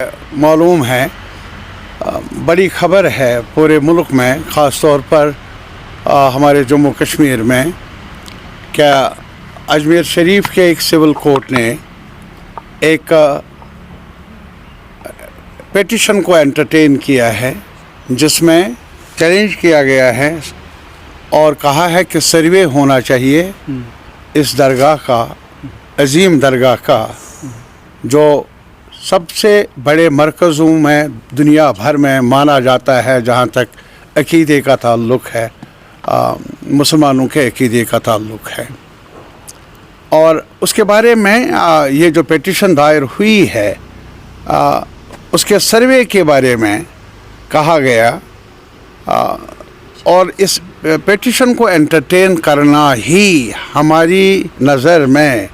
मालूम है बड़ी खबर है पूरे मुल्क में, ख़ास तौर पर हमारे जम्मू कश्मीर में। क्या अजमेर शरीफ के एक सिविल कोर्ट ने एक पिटीशन को एंटरटेन किया है जिसमें चैलेंज किया गया है और कहा है कि सर्वे होना चाहिए इस दरगाह का, अजीम दरगाह का, जो सबसे बड़े मरकज़ों में दुनिया भर में माना जाता है जहाँ तक अक़ीदे का ताल्लुक़ है, मुसलमानों के अक़ीदे का ताल्लुक़ है। और उसके बारे में ये जो पिटीशन दायर हुई है उसके सर्वे के बारे में कहा गया, और इस पिटीशन को एंटरटेन करना ही हमारी नज़र में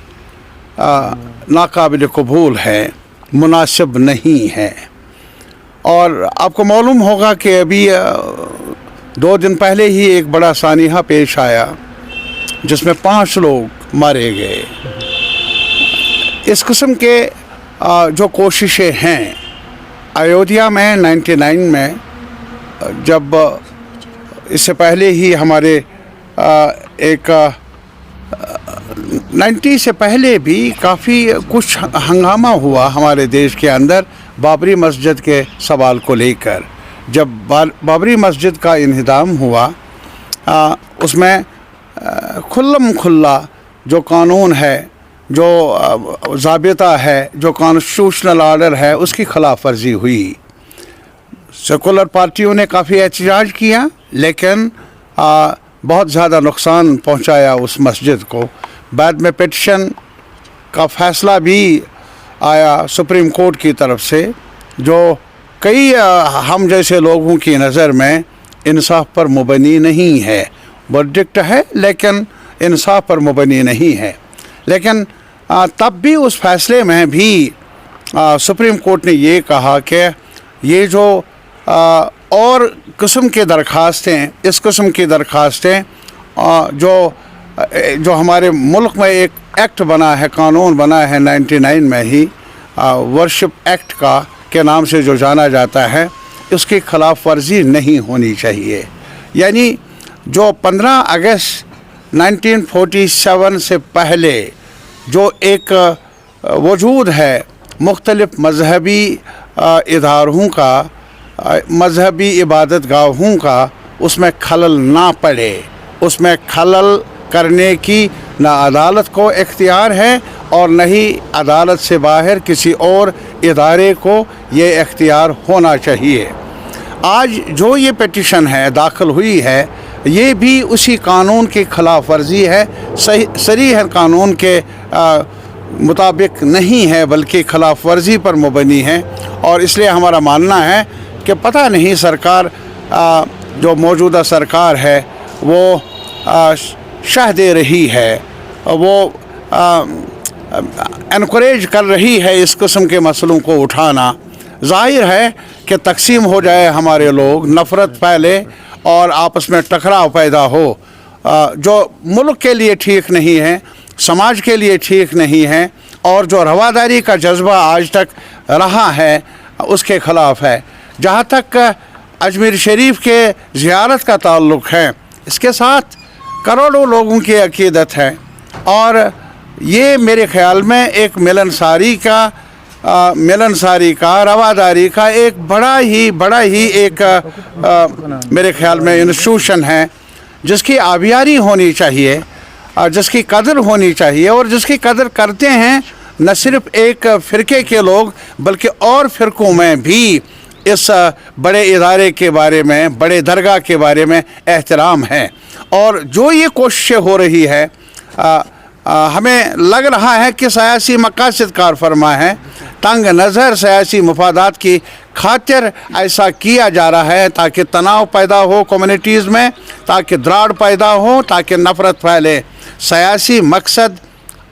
नाकाबिल कबूल है, मुनासिब नहीं है। और आपको मालूम होगा कि अभी 2 दिन पहले ही एक बड़ा सानिहा पेश आया जिसमें 5 लोग मारे गए। इस किस्म के जो कोशिशें हैं, अयोध्या में 99 में, जब इससे पहले ही हमारे 90 से पहले भी काफ़ी कुछ हंगामा हुआ हमारे देश के अंदर बाबरी मस्जिद के सवाल को लेकर। जब बाबरी मस्जिद का इन्हिदाम हुआ उसमें खुल्लम खुल्ला जो कानून है, जो ज़ाबिता है, जो कॉन्स्टिट्यूशनल आर्डर है, उसकी खिलाफ वर्जी हुई। सेकुलर पार्टियों ने काफ़ी एहतजाज किया, लेकिन बहुत ज़्यादा नुकसान पहुंचाया उस मस्जिद को। बाद में पिटीशन का फ़ैसला भी आया सुप्रीम कोर्ट की तरफ से, जो कई हम जैसे लोगों की नज़र में इंसाफ पर मुबनी नहीं है। वर्डिक्ट है लेकिन इंसाफ पर मुबनी नहीं है। लेकिन तब भी उस फैसले में भी सुप्रीम कोर्ट ने ये कहा कि ये जो और किस्म के दरख्वास्तें, इस किस्म की दरख्वास्तें जो हमारे मुल्क में एक एक्ट बना है, कानून बना है 99 में ही, वर्शिप एक्ट का के नाम से जो जाना जाता है, उसकी खिलाफ वर्जी नहीं होनी चाहिए। यानी जो 15 अगस्त 1947 से पहले जो एक वजूद है मुख्तलिफ मजहबी इदारों का, मजहबी इबादत गाहों का, उसमें खलल ना पड़े, उसमें खलल करने की ना अदालत को इख्तियार है और न ही अदालत से बाहर किसी और इदारे को ये इख्तियार होना चाहिए। आज जो ये पिटीशन है दाखिल हुई है, ये भी उसी कानून की खिलाफ वर्जी है, सरीह कानून के मुताबिक नहीं है, बल्कि खिलाफ वर्जी पर मुबनी है। और इसलिए हमारा मानना है कि पता नहीं सरकार, जो मौजूदा सरकार है, वो शह दे रही है, वो एनकरेज कर रही है इस किस्म के मसलों को उठाना। ज़ाहिर है कि तकसीम हो जाए हमारे लोग, नफ़रत फैले और आपस में टकराव पैदा हो, जो मुल्क के लिए ठीक नहीं है, समाज के लिए ठीक नहीं है, और जो रवादारी का जज्बा आज तक रहा है उसके ख़िलाफ़ है। जहाँ तक अजमेर शरीफ के ज़ियारत का ताल्लुक़ है, इसके साथ करोड़ों लोगों की अक़ीदत है, और ये मेरे ख़्याल में एक मिलनसारी का रवादारी का एक बड़ा ही एक मेरे ख़्याल में इंस्टीट्यूशन है, जिसकी आबियारी होनी चाहिए, जिसकी कदर होनी चाहिए, और जिसकी कदर करते हैं न सिर्फ एक फ़िरके के लोग बल्कि और फ़िरक़ों में भी इस बड़े इदारे के बारे में, बड़े दरगाह के बारे में एहतराम है। और जो ये कोशिशें हो रही है, हमें लग रहा है कि सियासी मकासद कार फरमा है, तंग नज़र सियासी मफादात की खातिर ऐसा किया जा रहा है, ताकि तनाव पैदा हो कम्युनिटीज़ में, ताकि दराड़ पैदा हो, ताकि नफ़रत फैले। सियासी मकसद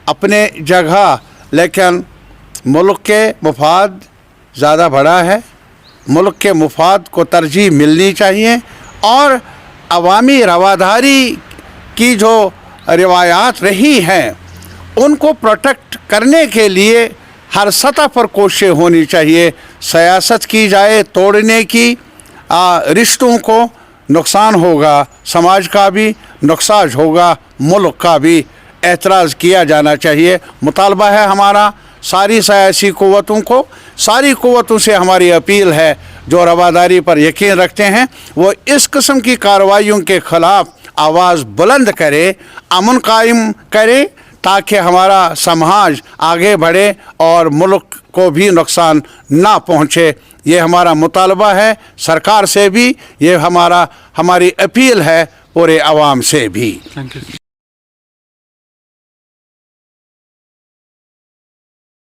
अपने जगह, लेकिन मुल्क के मफाद ज़्यादा बड़ा है। मुल्क के मफाद को तरजीह मिलनी चाहिए, और अवामी रवादारी की जो रिवायात रही हैं उनको प्रोटेक्ट करने के लिए हर सतह पर कोशिश होनी चाहिए, सियासत की जाए तोड़ने की, रिश्तों को नुकसान होगा, समाज का भी नुकसान होगा, मुल्क का भी एतराज़ किया जाना चाहिए। मुतालबा है हमारा सारी सियासी क़ुव्वतों को, सारी क़ुव्वतों से हमारी अपील है जो रवादारी पर यकीन रखते हैं वो इस किस्म की कार्रवाइयों के ख़िलाफ़ आवाज़ बुलंद करे, अमन कायम करे, ताकि हमारा समाज आगे बढ़े और मुल्क को भी नुकसान ना पहुँचे। ये हमारा मुतालबा है सरकार से भी, ये हमारी अपील है पूरे अवाम से भी। Thank you.